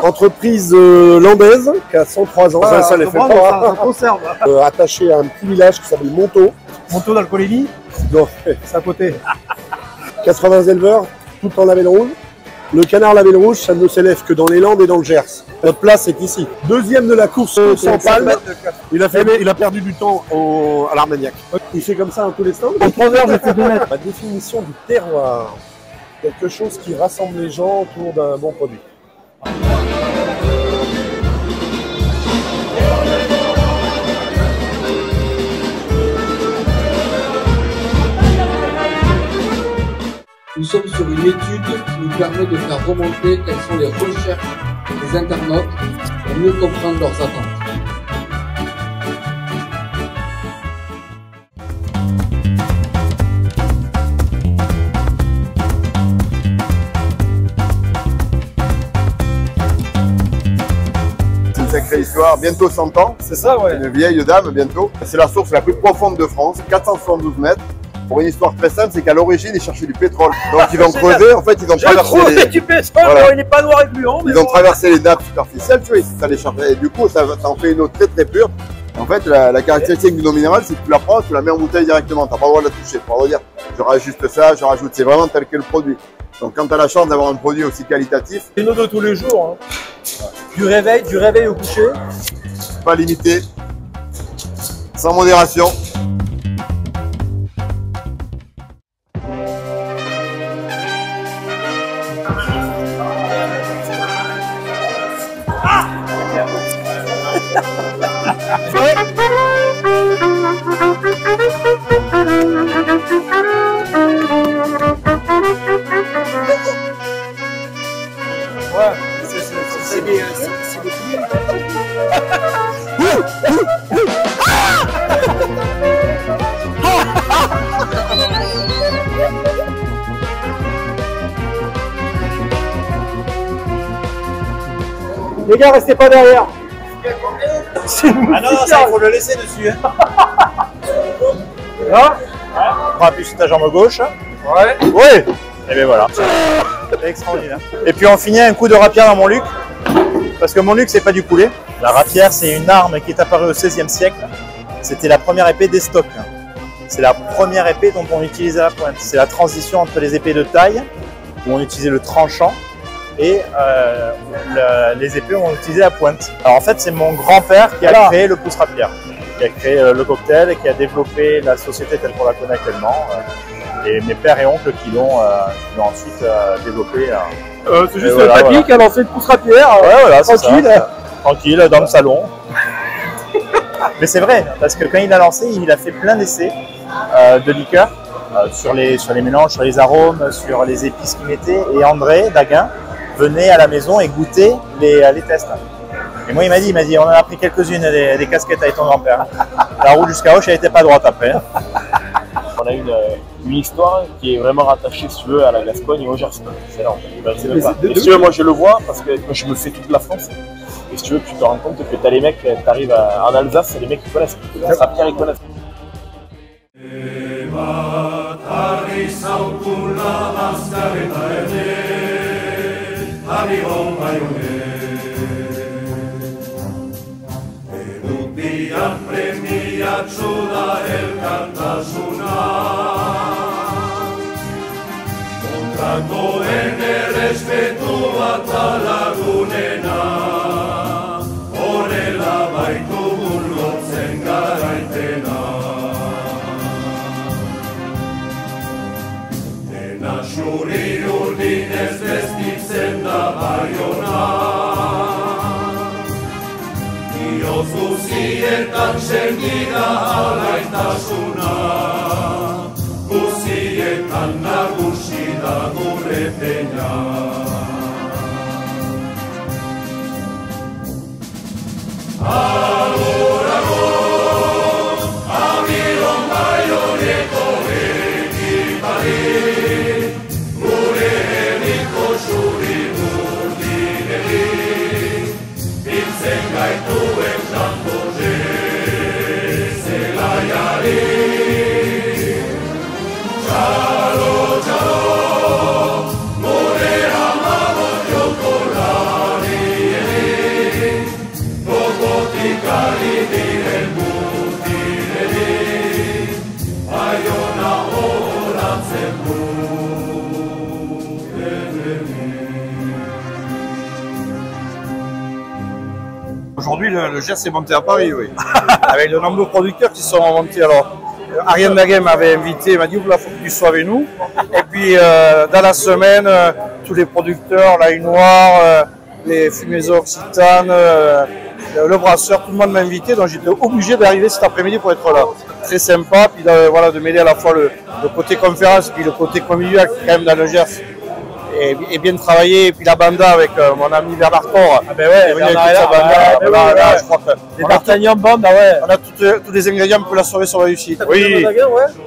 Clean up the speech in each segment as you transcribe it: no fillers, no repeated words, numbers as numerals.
Entreprise landaise qui a 103 ans. Ça les fait pas. Ça conserve. Attaché à un petit village qui s'appelle Montaut. Montaut dans le Coligny. C'est à côté. 80 éleveurs, tout en label rouge. Le canard label rouge, ça ne s'élève que dans les Landes et dans le Gers. Notre place est ici. Deuxième de la course sans palme. Il a perdu du temps à l'Armagnac. Il fait comme ça dans tous les stands. En 3 heures, j'ai fait 2 mètres. La définition du terroir. Quelque chose qui rassemble les gens autour d'un bon produit. Nous sommes sur une étude qui nous permet de faire remonter quelles sont les recherches des internautes pour mieux comprendre leurs attentes. C'est une sacrée histoire, bientôt 100 ans. C'est ça, ouais. Une vieille dame, bientôt. C'est la source la plus profonde de France, 472 mètres. Pour une histoire très simple, c'est qu'à l'origine, ils cherchaient du pétrole. Donc ils ont creusé, en fait, ils ont traversé du pétrole, voilà. Il n'est pas noir et gluant. Ils ont traversé les nappes superficielles, tu vois, ça les cherchait. Et du coup, ça en fait une eau très très pure. En fait, la caractéristique d'une eau minérale, c'est que tu la prends, tu la mets en bouteille directement. Tu n'as pas le droit de la toucher. Tu n'as pas le droit de dire, je rajoute ça, je rajoute. C'est vraiment tel que le produit. Donc quand tu as la chance d'avoir un produit aussi qualitatif. C'est une eau de tous les jours. Hein. Du réveil au coucher. Pas limité. Sans modération. C'est des Les gars, restez pas derrière. Ah non, ça il faut le laisser dessus. Là, On appuie sur ta jambe gauche. ouais. Oui. Et bien voilà. C'est extraordinaire. Et puis on finit un coup de rapière dans mon luc. Parce que mon luc, c'est pas du poulet. La rapière, c'est une arme qui est apparue au XVIe siècle. C'était la première épée d'estoc. C'est la première épée dont on utilisait la pointe. C'est la transition entre les épées de taille, où on utilisait le tranchant, et les épées où on utilisait la pointe. Alors en fait, c'est mon grand-père qui a créé le pouce-rapière, qui a créé le cocktail et qui a développé la société telle qu'on la connaît actuellement. Et mes pères et oncles qui l'ont ensuite développé. C'est juste le papy qui a lancé le pouce-rapière. Ouais, voilà, tranquille. Tranquille, dans le salon. Mais c'est vrai, parce que quand il a lancé, il a fait plein d'essais de liqueurs sur les mélanges, sur les arômes, sur les épices qu'il mettait. Et André Daguin venait à la maison et goûtait les tests. Et moi, il m'a dit, on en a pris quelques-unes des casquettes avec ton grand-père. La route jusqu'à Auch, elle n'était pas droite après. On a une histoire qui est vraiment rattachée, si tu veux, à la Gascogne et au Gers. C'est énorme. Et si tu veux, moi je le vois parce que moi, je me fais toute la France. Et si tu veux, tu te rends compte que tu as les mecs, tu arrives en Alsace, c'est les mecs qui connaissent. Rapière, ils connaissent. Kontratoen errespetua eta lagunena, horrela baitugun lotzen garaitena. Dena xuri urdinez beztitzen da Baiona, bihotz guzietan sendida alaitasuna, guzietan nagusi da gure peña. Agur, agur, amiron Baioneko ekipari, gure herriko xuri urdineri, biltzen gaituen kanpoze zelaiari. Txalo, txalo, Aujourd'hui, le Gers est monté à Paris, oui. Avec de nombreux producteurs qui sont montés. Alors, Ariane Daguet m'avait invité, il m'a dit, il faut que tu sois avec nous. Et puis, dans la semaine, tous les producteurs, l'Ail Noir, les Fumées Occitanes, le Brasseur, tout le monde m'a invité. Donc, j'étais obligé d'arriver cet après-midi pour être là. Très sympa, puis voilà, de mêler à la fois le côté conférence, puis le côté convivial, quand même, dans le Gers. Et bien travaillé, et puis la banda avec mon ami Bernard Thor. Ah ben ouais, Bernard est là, je crois que les D'Artagnan bande, ah ouais. On a tous les ingrédients pour la soirée sur la réussite. Oui,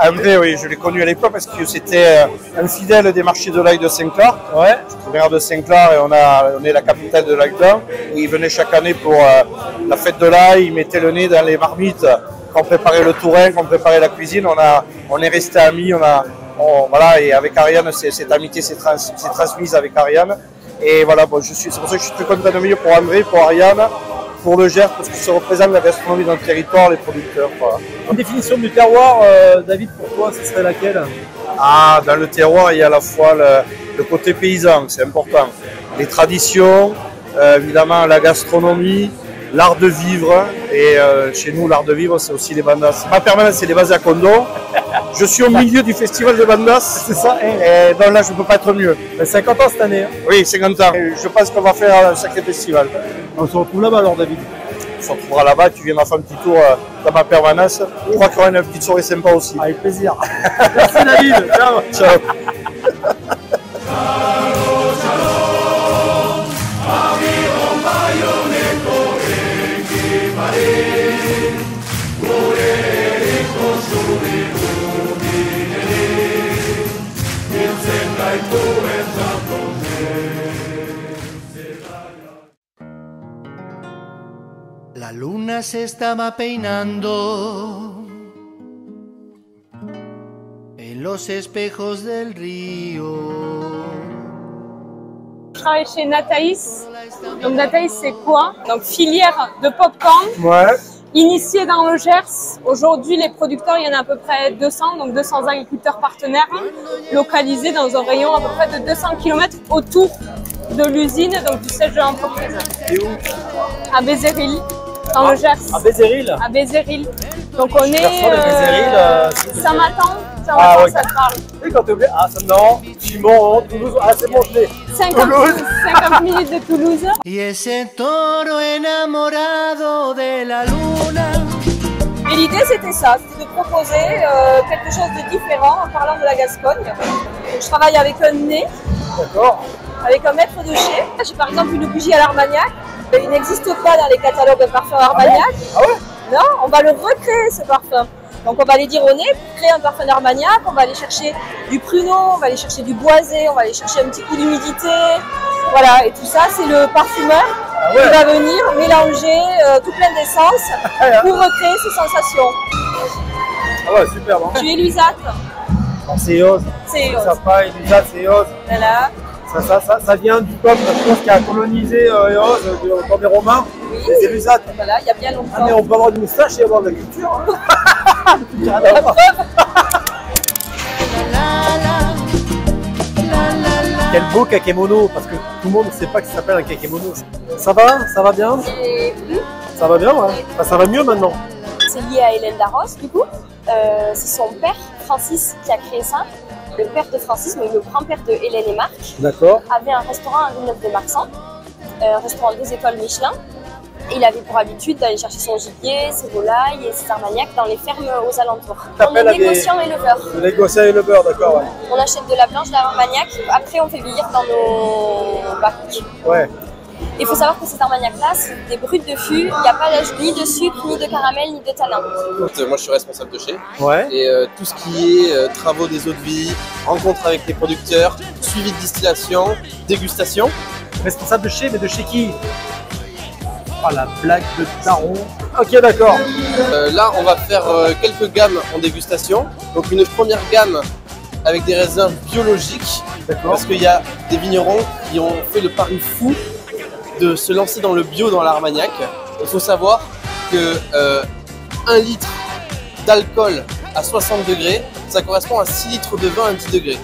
André, oui, je l'ai connu à l'époque parce que c'était un fidèle des marchés de l'ail de Saint-Clar. Ouais. Je suis maire de Saint-Clar et on est la capitale de l'ail blanc. Il venait chaque année pour la fête de l'ail, il mettait le nez dans les marmites, qu'on préparait le tourin, qu'on préparait la cuisine. On est restés amis, voilà, et avec Ariane, cette amitié s'est transmise avec Ariane. Et voilà, bon, c'est pour ça que je suis très content de venir pour André, pour Ariane, pour le Gers, parce que ça représente la gastronomie dans le territoire, les producteurs. Voilà. En définition du terroir, David, pour toi, ce serait laquelle? Ah, dans le terroir, il y a à la fois le côté paysan, c'est important. Les traditions, évidemment la gastronomie, l'art de vivre. Et chez nous, l'art de vivre, c'est aussi les bandas. Ma permanence, c'est les Basses à Condo. Je suis au milieu du festival de bandas, c'est ça, et donc là je ne peux pas être mieux. 50 ans cette année. Hein. Oui, 50 ans. Et je pense qu'on va faire un sacré festival. On se retrouve là-bas alors, David. On se retrouvera là-bas, tu viens faire un petit tour dans ma permanence. Je crois qu'il y aura une petite soirée sympa aussi. Avec plaisir. Merci David. Ciao. Ciao. La luna se estaba peinando en los espejos del río. Je travaille chez Nataïs. Donc Nataïs, c'est quoi? Donc filière de popcorn. Ouais. Initiée dans le Gers. Aujourd'hui, les producteurs, il y en a à peu près 200, donc 200 agriculteurs partenaires localisés dans un rayon à peu près de 200 km autour de l'usine, donc du siège de l'entreprise. C'est où? À Bézéril, dans le Gers. À Bézéril? À Bézéril. Donc on est Saint-Martin. Ah oui. Ça te parle. Oui, quand tu oublies. Ah, non, Chimon, Toulouse. Ah, c'est bon, je l'ai. 50 minutes de Toulouse. Y ese toro enamorado de la luna. Et l'idée c'était ça, c'était de proposer quelque chose de différent en parlant de la Gascogne. Je travaille avec un nez, avec un maître de chez. J'ai par exemple une bougie à l'Armagnac. Il n'existe pas dans les catalogues de parfum Armagnac. Ah ouais? Non, on va le recréer ce parfum. Donc on va aller dire au nez, pour créer un parfum d'Armagnac, on va aller chercher du pruneau, on va aller chercher du boisé, on va aller chercher un petit coup d'humidité. Voilà, et tout ça c'est le parfumeur qui va venir mélanger tout plein d'essences pour recréer ces sensations. Ah ouais, super. Bon. Tu es Luisate. C'est Eos. C'est Eos. Ça pas, Luisate, c'est Eos. Voilà. Ça vient du peuple, je pense, qui a colonisé Eos, dans des Romains. Oui. C'est Luisate. Voilà, il y a bien longtemps. Ah mais on peut avoir une moustache et avoir de la culture. Hein. La preuve. Quel beau kakémono, parce que tout le monde ne sait pas que ça s'appelle un kakémono. Ça va? Ça va bien? Ça va bien, ouais. Enfin, ça va mieux maintenant. C'est lié à Hélène Darros, du coup. C'est son père, Francis, qui a créé ça. Le père de Francis, mais le grand-père de Hélène et Marc, avait un restaurant à Villeneuve-de-Marsan, un restaurant 2 étoiles Michelin. Et il avait pour habitude d'aller chercher son gibier, ses volailles et ses armagnacs dans les fermes aux alentours. On est négociant éleveur. Négociant éleveur, d'accord, ouais. On achète de la blanche, de l'armagnac, après on fait vieillir dans nos barriques. Ouais. Il faut savoir que ces armagnacs-là, c'est des brutes de fût, il n'y a pas ni de sucre, ni de caramel, ni de tanin. Moi je suis responsable de chez. Ouais. Et tout ce qui est travaux des eaux de vie, rencontre avec les producteurs, suivi de distillation, dégustation. Responsable de chez, mais de chez qui? Oh la blague de Taron. Ok, d'accord. Là on va faire quelques gammes en dégustation. Donc une première gamme avec des raisins biologiques. Parce qu'il y a des vignerons qui ont fait le pari fou de se lancer dans le bio dans l'Armagnac. Il faut savoir que 1 litre d'alcool à 60 degrés, ça correspond à 6 litres de vin à 10 degrés.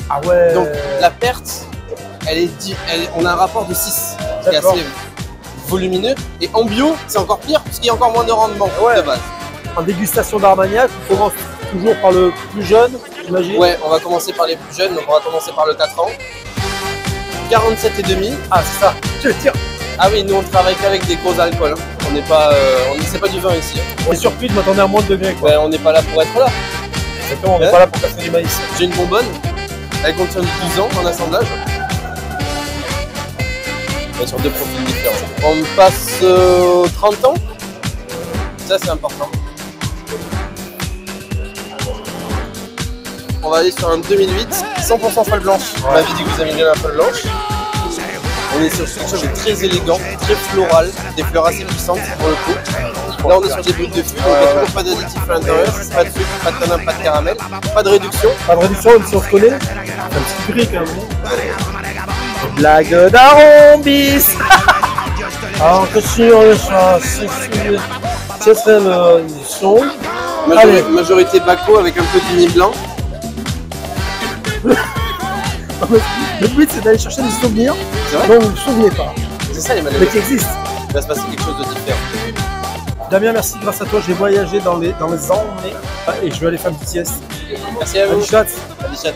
Ah ouais. Donc la perte, on a un rapport de 6, qui est assez volumineux. Et en bio, c'est encore pire, parce qu'il y a encore moins de rendement de base. En dégustation d'Armagnac, on commence toujours par le plus jeune, j'imagine. Ouais, on va commencer par les plus jeunes, donc on va commencer par le 4 ans. 47,5. Ah, c'est ça, je tire. Ah oui, nous on travaille qu'avec des gros alcools. On n'est pas, c'est pas du vin ici. On est surpris de m'attendre à moins de degrés, quoi. Ben, on n'est pas là pour être là. Exactement, on n'est pas là pour casser du maïs. J'ai une bonbonne, elle contient du 12 ans en assemblage. Et sur 2 profils différents. On passe 30 ans. Ça c'est important. On va aller sur un 2008, 100% folle blanche. On m'avait dit que vous aimiez bien la folle blanche. On est sur quelque chose de très élégant, très floral, des fleurs assez puissantes pour le coup. Là on est sur des brutes de fût, donc il n'y a toujours pas d'additif à l'intérieur, pas de sucre, pas de tanin, pas de caramel, pas de réduction. Pas de réduction, même si on se connaît. C'est un petit gris quand même. Blague d'arrombis. Alors que sur le choix, ce serait le son. Majorité Baco avec un peu d'uni blanc. Le but c'est d'aller chercher des souvenirs dont vous ne vous souvenez pas. C'est ça les malheureux. Mais qui existent. Il va se passer quelque chose de différent. Damien, merci, grâce à toi j'ai voyagé dans les années et je vais aller faire une petite sieste. Merci à vous. Allez, chat. Allez, chat.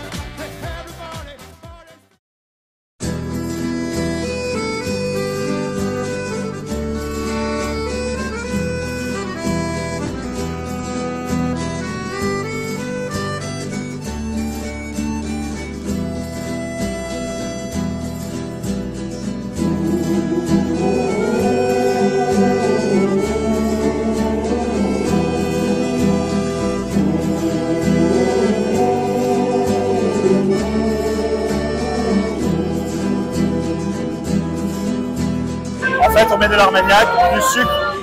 En fait, on met de l'armagnac, du sucre.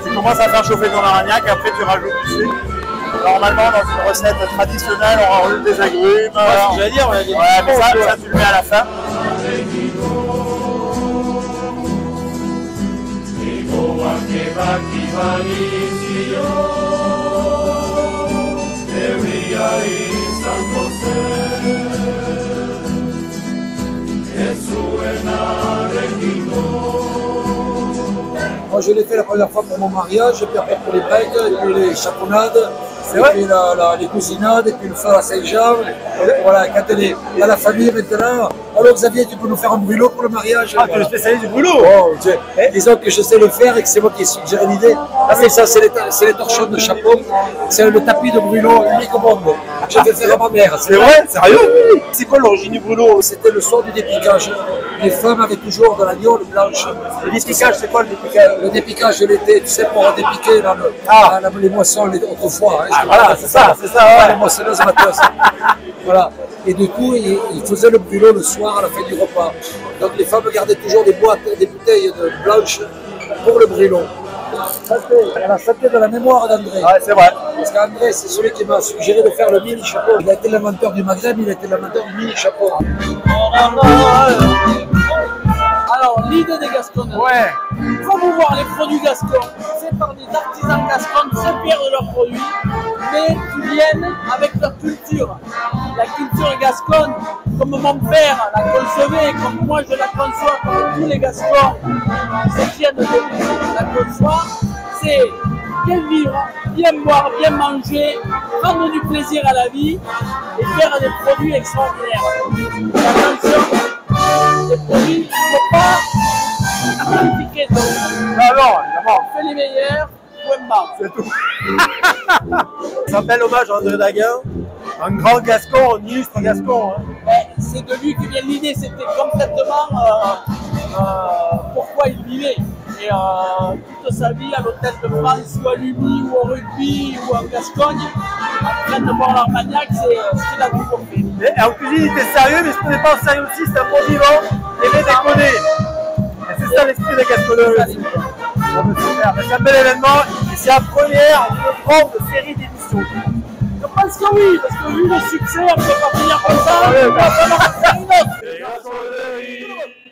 Tu commences à faire chauffer ton armagnac, après tu rajoutes du sucre. Normalement, dans une recette traditionnelle, on rajoute des agrumes. Ouais, j'allais dire, ouais, mais ça, tu le mets à la fin. Moi je l'ai fait la première fois pour mon mariage, et puis après pour les breaks, et puis les chaponades, et puis les cousinades, et puis le feu à Saint-Jean. Voilà, quand elle est dans la famille maintenant. Alors Xavier, tu peux nous faire un brûlot pour le mariage? Ah, tu es le spécialiste du brûlot? Oh, disons que je sais le faire et que c'est moi qui ai suggéré l'idée. Ah mais ça, c'est les torchons de chapeau, c'est le tapis de brûlot unique au monde. J'ai fait faire à ma mère. C'est vrai? Sérieux? C'est quoi l'origine du brûlot? C'était le soir du dépiquage. Les femmes avaient toujours de l'agneau blanche. Le dépiquage, c'est quoi le dépiquage? Le dépiquage de l'été, tu sais, pour dépiquer dans les moissons autrefois. Hein, voilà, c'est ça, ouais. Les moissonneuses matos. Voilà. Et du coup, ils faisaient le brûlot le soir à la fin du repas. Donc les femmes gardaient toujours des boîtes, des bouteilles blanches pour le brûlot. Ça c'était de la mémoire d'André. Ouais, c'est vrai. Parce qu'André, c'est celui qui m'a suggéré de faire le mini chapeau. Il a été l'inventeur du Maghreb, il a été l'inventeur du mini chapeau. Alors, l'idée des Gascons, promouvoir les produits gascons, c'est par des artisans gascons très fiers de leurs produits, mais qui viennent avec leur culture. La culture gasconne, comme mon père la concevait, comme moi je la conçois, comme tous les Gascons se tiennent de la conçoit, c'est bien vivre, bien boire, bien manger, prendre du plaisir à la vie et faire des produits extraordinaires. Et attention, les produits ne sont pas qualifiés. Alors, évidemment. On fait les meilleurs, point barre. C'est tout. Ça s'appelle hommage à André Daguin, un grand Gascon, un illustre Gascon. Hein. C'est de lui que vient l'idée, c'était complètement pourquoi il vivait. Et toute sa vie à l'hôtel de France, ou à l'Uni, ou au rugby, ou en Gascogne, en train de boire l'armagnac, c'est ce qu'il a toujours fait. Et en cuisine, il était sérieux, mais il se prenait pas en sérieux aussi, c'était un bon vivant, il aimait déconner. Et c'est ça l'esprit des Gasconneux aussi. C'est un bel événement, et c'est la première d'une grande série d'émissions. Je pense que oui, parce que vu le succès, on ne peut pas finir comme ça, on va falloir faire une autre.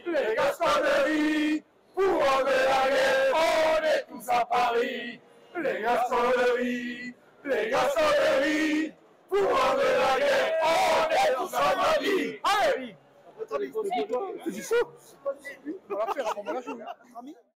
Les Gasconneries, pour enlever la guerre, on est tous à Paris. gasconneries, les gasconneries, les gasconneries. Pour rendre la guerre, on est tous en avis. Allez! C'est du chaud. On va faire, on va la jouer.